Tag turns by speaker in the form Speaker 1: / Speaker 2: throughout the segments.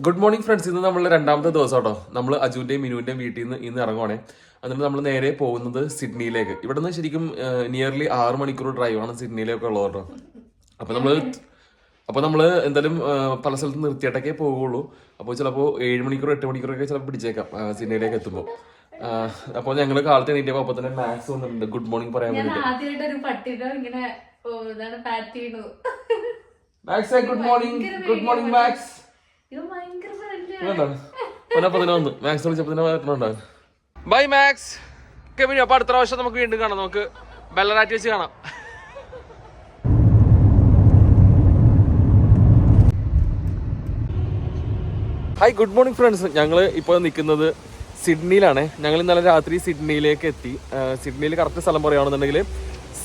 Speaker 1: Good morning friends. ഇന്ന് നമ്മൾ രണ്ടാമത്തെ ദിവസം കേട്ടോ. നമ്മൾ അജുവിന്റെയും മിനുവിന്റെയും വീട്ടിൽ നിന്ന് ഇന്ന് ഇറങ്ങുവാണേ. എന്നിട്ട് നമ്മൾ നേരെ പോകുന്നത് സിഡ്നിയിലേക്ക്. ഇവിടെ നിന്ന് ശരിക്കും നിയർലി 6 മണിക്കൂർ ഡ്രൈവാണ് സിഡ്നിയിലേക്ക് ഉള്ളത് കേട്ടോ. അപ്പൊ നമ്മള് എന്തായാലും പല സ്ഥലത്ത് നിർത്തിയിട്ടൊക്കെ പോകുള്ളൂ. അപ്പോൾ ചിലപ്പോൾ 7 മണിക്കൂർ 8 മണിക്കൂറൊക്കെ ചിലപ്പോൾ പിടിച്ചേക്കാം സിഡ്നിയിലേക്ക് എത്തുമ്പോൾ. അപ്പോൾ ഞങ്ങൾ കാലത്ത് എണീറ്റപ്പോൾ അപ്പൊ തന്നെ മാക്സ് വന്നിട്ടുണ്ട് ഗുഡ് മോർണിംഗ് പറയാൻ വേണ്ടിട്ട്. Good morning, good morning Max. Max വിളിച്ചപ്പോ ബൈ മാക്സ്. കെമിനു അപ്പൊ അടുത്ത പ്രാവശ്യം നമുക്ക് വീണ്ടും കാണാം. നമുക്ക് ബെല്ലറാറ്റി വെച്ച് കാണാം. Hi good morning friends. ഞങ്ങൾ ഇപ്പോൾ നിൽക്കുന്നത് സിഡ്നിയിലാണ്. ഞങ്ങൾ ഇന്നലെ രാത്രി സിഡ്നിയിലേക്ക് എത്തി. സിഡ്നിയിൽ കറക്റ്റ് സ്ഥലം പറയുകയാണെന്നുണ്ടെങ്കിൽ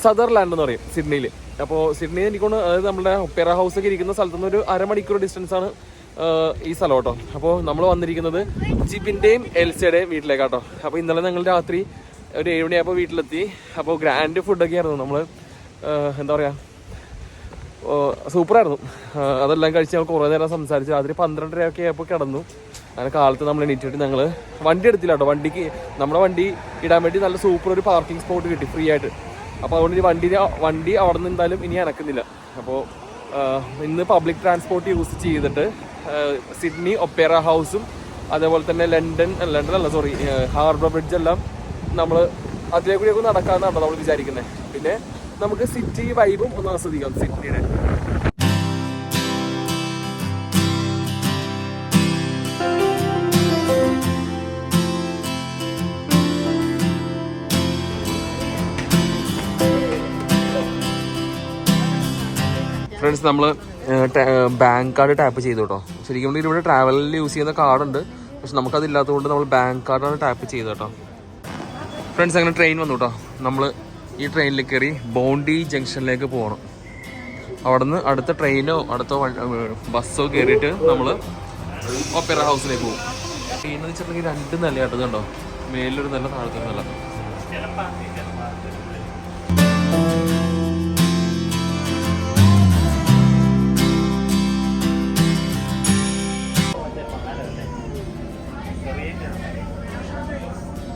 Speaker 1: സദർലാൻഡ് എന്ന് പറയും സിഡ്നിയിൽ. അപ്പോൾ സിഡ്നിയിൽ എനിക്കൊണ്ട് അതായത് നമ്മുടെ ഒപ്പേറ ഹൗസ് ഒക്കെ ഇരിക്കുന്ന സ്ഥലത്തു നിന്ന് ഒരു 1/2 മണിക്കൂർ ഡിസ്റ്റൻസ് ആണ് ഈ സ്ഥലം കേട്ടോ. അപ്പോൾ നമ്മൾ വന്നിരിക്കുന്നത് ജിബിൻ്റെയും എൽസയുടെയും വീട്ടിലേക്കാട്ടോ. അപ്പോൾ ഇന്നലെ ഞങ്ങൾ രാത്രി ഒരു 7 മണിയായപ്പോൾ വീട്ടിലെത്തി. അപ്പോൾ ഗ്രാൻഡ് ഫുഡൊക്കെ ആയിരുന്നു. നമ്മൾ എന്താ പറയുക, സൂപ്പറായിരുന്നു. അതെല്ലാം കഴിച്ച് ഞങ്ങൾ കുറേ നേരം സംസാരിച്ച് രാത്രി 12:30 ആയപ്പോൾ കിടന്നു. അങ്ങനെ കാലത്ത് നമ്മൾ എണീറ്റിട്ട് ഞങ്ങൾ വണ്ടി എടുത്തില്ല കേട്ടോ. നമ്മുടെ വണ്ടി ഇടാൻ വേണ്ടി നല്ല സൂപ്പർ ഒരു പാർക്കിംഗ് സ്പോട്ട് കിട്ടി ഫ്രീ ആയിട്ട്. അപ്പോൾ അതുകൊണ്ട് വണ്ടി അവിടെ നിന്ന് എന്തായാലും ഇനി അനക്കുന്നില്ല. അപ്പോൾ ഇന്ന് പബ്ലിക് ട്രാൻസ്പോർട്ട് യൂസ് ചെയ്തിട്ട് സിഡ്നി ഒപ്പേറ ഹൗസും അതേപോലെ തന്നെ ഹാർബർ ബ്രിഡ്ജ് എല്ലാം നമ്മൾ അതിലേക്കൂടിയൊക്കെ നടക്കാമെന്നാണ് നമ്മൾ വിചാരിക്കുന്നത്. പിന്നെ നമുക്ക് സിറ്റി വൈബും ഒന്ന് ആസ്വദിക്കാം സിഡ്നിയുടെ. ഫ്രണ്ട്സ്, നമ്മൾ ബാങ്ക് കാർഡ് ടാപ്പ് ചെയ്തു കേട്ടോ. ശരിക്കും ഇവിടെ ട്രാവലിൽ യൂസ് ചെയ്യുന്ന കാർഡുണ്ട്, പക്ഷെ നമുക്കതില്ലാത്തത് കൊണ്ട് നമ്മൾ ബാങ്ക് കാർഡാണ് ടാപ്പ് ചെയ്തത് കേട്ടോ. ഫ്രണ്ട്സ്, അങ്ങനെ ട്രെയിൻ വന്നു കേട്ടോ. നമ്മൾ ഈ ട്രെയിനിൽ കയറി ബോണ്ടി ജംഗ്ഷനിലേക്ക് പോകണം. അവിടെ നിന്ന് അടുത്ത ട്രെയിനോ അടുത്ത ബസ്സോ കയറിയിട്ട് നമ്മൾ ഒപ്പേറ ഹൗസിലേക്ക് പോകും. ട്രെയിൻ എന്ന് വെച്ചിട്ടുണ്ടെങ്കിൽ 2 നില കേട്ടത് കണ്ടോ. മേലൊരു നില, താഴത്തെ നില.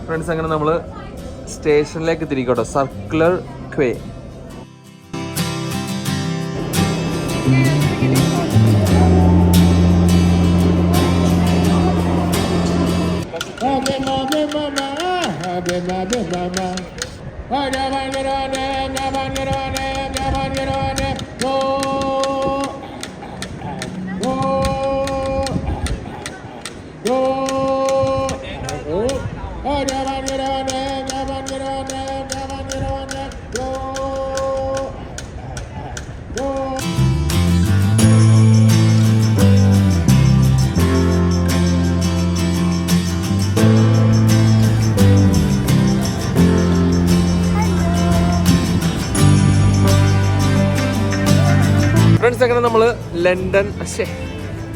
Speaker 1: ഫ്രണ്ട്സ്, അങ്ങനെ നമ്മൾ സ്റ്റേഷനിലേക്ക് തിരിക്കട്ടോ. Circular quay.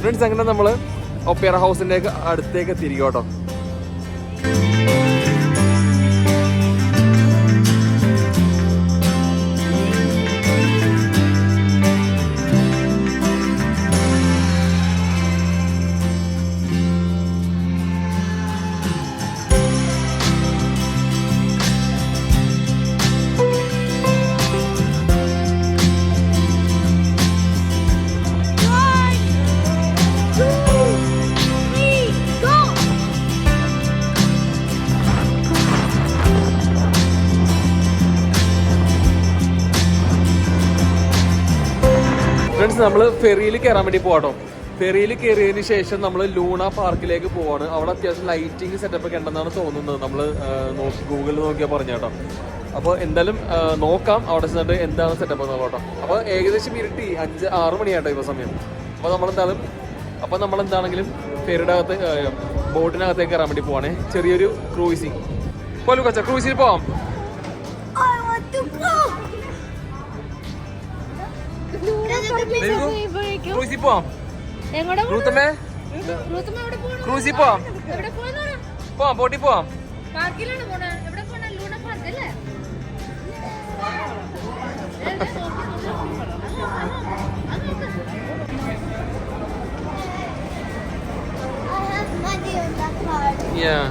Speaker 1: ഫ്രണ്ട്സ്, അങ്ങനെ നമ്മൾ ഒപ്പേറ ഹൗസിന്റെ അടുത്തേക്ക് എത്തിയിരിക്കും കേട്ടോ. ഫ്രണ്ട്സ്, നമ്മൾ ഫെറിയിൽ കയറാൻ വേണ്ടി പോവാട്ടോ. ഫെറിയിൽ കയറിയതിന് ശേഷം നമ്മൾ ലൂണ പാർക്കിലേക്ക് പോവാണ്. അവിടെ അത്യാവശ്യം ലൈറ്റിംഗ് സെറ്റപ്പ് ഒക്കെ ഉണ്ടെന്നാണ് തോന്നുന്നത്. നമ്മൾ ഗൂഗിളിൽ നോക്കിയാൽ പറഞ്ഞു കേട്ടോ. അപ്പോൾ എന്തായാലും നോക്കാം അവിടെ ചെന്നിട്ട് എന്താണ് സെറ്റപ്പ് എന്നുള്ളത് കേട്ടോ. അപ്പോൾ ഏകദേശം ഇരുട്ടി 5-6 മണിയാട്ടോ ഇപ്പോൾ സമയം. അപ്പോൾ നമ്മളെന്താണെങ്കിലും ഫെറിയുടെ അകത്ത് ബോട്ടിനകത്തേക്ക് കയറാൻ വേണ്ടി പോവാണേ. ചെറിയൊരു ക്രൂയിസിങ് പോലും കൊച്ച ക്രൂയിസിൽ പോവാം. ക്രൂസിൽ പോവാം. ക്രൂസിൽ പോവാം. ബോട്ടിൽ പോവാം. Yeah.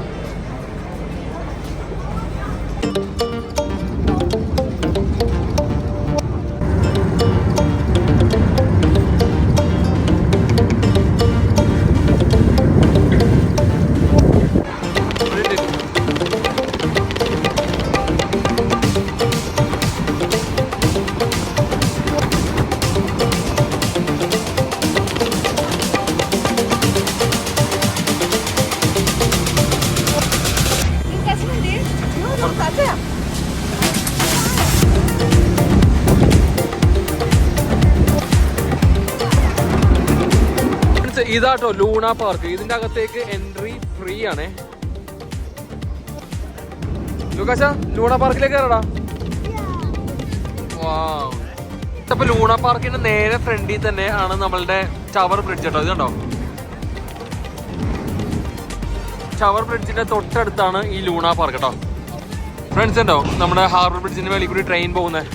Speaker 1: ഇതാട്ടോ ലൂണ പാർക്ക്. ഇതിന്റെ അകത്തേക്ക് എൻട്രി ഫ്രീ ആണ്. ലൂക്കാശ ലൂണ പാർക്കിലേക്ക് കയറടാ. അപ്പൊ ലൂണ പാർക്കിന്റെ നേരെ ഫ്രണ്ടിൽ തന്നെ ആണ് നമ്മളുടെ ടവർ ബ്രിഡ്ജ് കേട്ടോ. ഇത് കണ്ടോ, ടവർ ബ്രിഡ്ജിന്റെ തൊട്ടടുത്താണ് ഈ ലൂണ പാർക്ക് കേട്ടോ. ഫ്രണ്ട്സ് ഉണ്ടോ നമ്മുടെ ഹാർബർ ബ്രിഡ്ജിന്റെ മേളിൽ കൂടി ട്രെയിൻ പോകുന്നത്.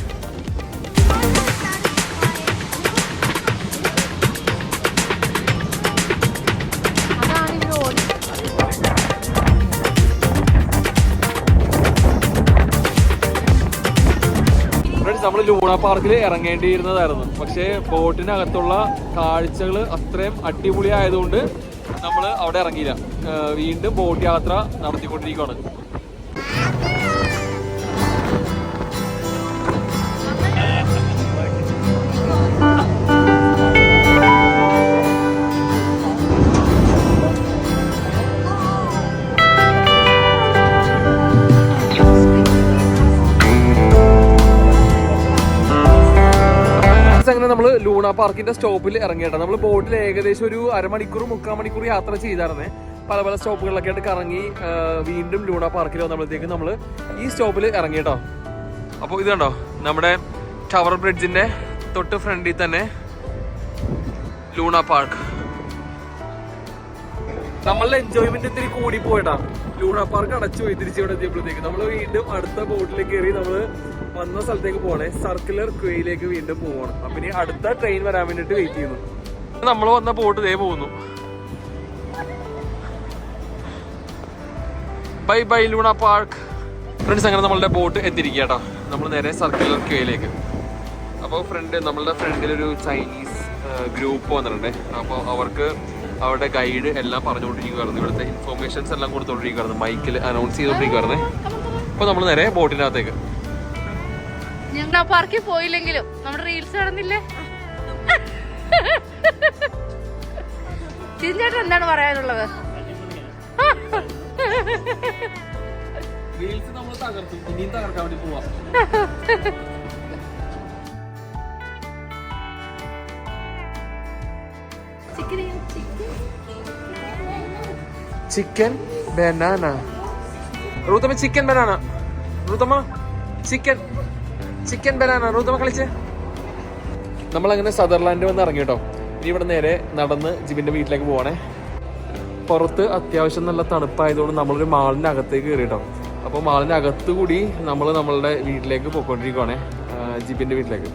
Speaker 1: നമ്മൾ ലൂണ പാർക്കിൽ ഇറങ്ങേണ്ടിയിരുന്നതായിരുന്നു. പക്ഷേ ബോട്ടിനകത്തുള്ള കാഴ്ചകൾ അത്രയും അടിപൊളി ആയതുകൊണ്ട് നമ്മൾ അവിടെ ഇറങ്ങിയില്ല. വീണ്ടും ബോട്ട് യാത്ര നടത്തിക്കൊണ്ടിരിക്കുകയാണ്. അങ്ങനെ നമ്മൾ ലൂണ പാർക്കിന്റെ സ്റ്റോപ്പിൽ ഇറങ്ങിയിട്ടാണ്. നമ്മൾ ബോട്ടിൽ ഏകദേശം ഒരു അരമണിക്കൂർ 3/4 മണിക്കൂർ യാത്ര ചെയ്തായിരുന്നേ. പല പല സ്റ്റോപ്പുകളിലൊക്കെ ആയിട്ട് കറങ്ങി വീണ്ടും ലൂണ പാർക്കിൽ വന്നപ്പോഴത്തേക്ക് നമ്മൾ ഈ സ്റ്റോപ്പിൽ ഇറങ്ങിയിട്ടോ. അപ്പോൾ ഇത് കണ്ടോ നമ്മുടെ ടവർ ബ്രിഡ്ജിന്റെ തൊട്ട് ഫ്രണ്ടിൽ തന്നെ ലൂണ പാർക്ക്. നമ്മളുടെ എൻജോയ്മെന്റ് ഇത്തിരി കൂടി പോയിട്ടാ. ലൂണ പാർക്ക് അടച്ചു പോയി. തിരിച്ചിവിടെ എത്തിയപ്പോഴത്തേക്ക് നമ്മൾ വീണ്ടും അടുത്ത ബോട്ടിലേക്ക് കയറി നമ്മൾ വന്ന സ്ഥലത്തേക്ക് പോകണേ. സർക്കുലർ ക്വേയിലേക്ക് വീണ്ടും പോവാണ്. അപ്പൊ ഇനി അടുത്ത ട്രെയിൻ വരാൻ വേണ്ടിട്ട് വെയിറ്റ് ചെയ്യുന്നു. നമ്മൾ വന്ന ബോട്ട് ഇതേ പോകുന്നു. Bye bye Luna park. Friends അങ്ങനെ നമ്മളുടെ ബോട്ട് എത്തിയിരിക്കുക കേട്ടോ. നമ്മൾ നേരെ സർക്കുലർ ക്വേയിലേക്ക്. അപ്പോൾ നമ്മളുടെ ഫ്രണ്ടിലൊരു ചൈനീസ് ഗ്രൂപ്പ് വന്നിട്ടുണ്ട്. അപ്പോൾ അവർക്ക് അവരുടെ ഗൈഡ് എല്ലാം പറഞ്ഞുകൊണ്ടിരിക്കുവായിരുന്നു. ഇവിടുത്തെ ഇൻഫോർമേഷൻസ് എല്ലാം കൊടുത്തോണ്ടിരിക്കുവായിരുന്നു. മൈക്കിൽ അനൗൺസ് ചെയ്തോണ്ടിരിക്കുവായിരുന്നേ. അപ്പോൾ നമ്മൾ നേരെ ബോട്ടിനകത്തേക്ക്.
Speaker 2: ഞങ്ങൾ ആ പാർക്കിൽ പോയില്ലെങ്കിലും നമ്മുടെ റീൽസ് കാണുന്നില്ലേ? ചിഞ്ചേട്ടൻ എന്താണ് പറയാനുള്ളത്?
Speaker 1: റീൽസ് നമ്മൾ തകർത്തു, ഇനിയും തകർക്കാൻ വേണ്ടി പോവാ. Chicken banana. Ruthamma chicken banana. Ruthamma chicken banana. Ruthamma കളിച്ച്. നമ്മളങ്ങനെ സദർലാൻഡ് വന്ന് ഇറങ്ങി കേട്ടോ. ഇനി ഇവിടെ നേരെ നടന്ന് ജിബിന്റെ വീട്ടിലേക്ക് പോവാണേ. പുറത്ത് അത്യാവശ്യം നല്ല തണുപ്പായതുകൊണ്ട് നമ്മളൊരു മാളിന്റെ അകത്തേക്ക് കയറി കേട്ടോ. അപ്പോൾ മാളിന്റെ അകത്ത് കൂടി നമ്മളുടെ വീട്ടിലേക്ക് പോയിക്കൊണ്ടിരിക്കുവാണേ, ജിബിന്റെ വീട്ടിലേക്ക്.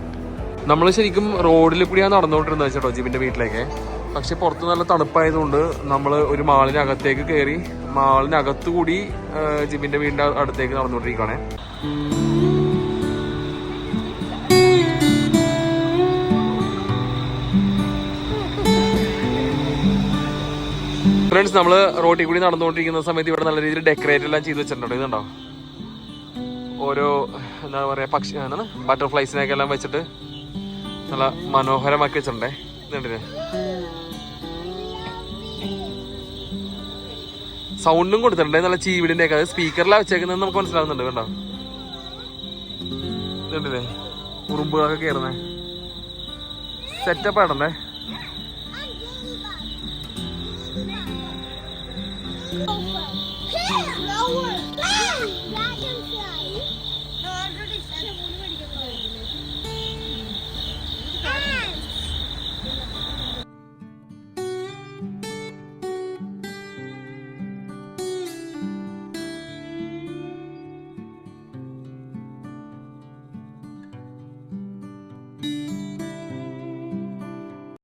Speaker 1: നമ്മൾ ശരിക്കും റോഡിൽ കൂടിയാണ് നടന്നുകൊണ്ടിരുന്നത് വെച്ചോ ജിബിന്റെ വീട്ടിലേക്ക്. പക്ഷെ പുറത്ത് നല്ല തണുപ്പായതുകൊണ്ട് നമ്മൾ ഒരു മാളിനകത്തേക്ക് കയറി മാളിനകത്ത് കൂടി ജിബിന്റെ വീടിന്റെ അടുത്തേക്ക് നടന്നുകൊണ്ടിരിക്കുകയാണേ. ഫ്രണ്ട്സ് നമ്മൾ റോഡിൽ കൂടി നടന്നുകൊണ്ടിരിക്കുന്ന സമയത്ത് ഇവിടെ നല്ല രീതിയിൽ ഡെക്കറേറ്റ് എല്ലാം ചെയ്ത് വെച്ചിട്ടുണ്ട്. ഇതുണ്ടോ ഓരോ എന്താ പറയാ ബട്ടർഫ്ലൈസിനെയൊക്കെ എല്ലാം വെച്ചിട്ട് നല്ല മനോഹരമാക്കി വെച്ചിട്ടുണ്ടേ. ഇതുണ്ടല്ലേ സൗണ്ടും കൊടുത്തിട്ടുണ്ട്. നല്ല ചീവിടിന്റെ ഒക്കെ സ്പീക്കറിലാണ് വെച്ചേക്കുന്നത് നമുക്ക് മനസ്സിലാവുന്നുണ്ട്. കണ്ടോ ഇതുണ്ടല്ലേ ഉറുമ്പുകളൊക്കെ കയറുന്നേ. സെറ്റപ്പ് ആണല്ലേ.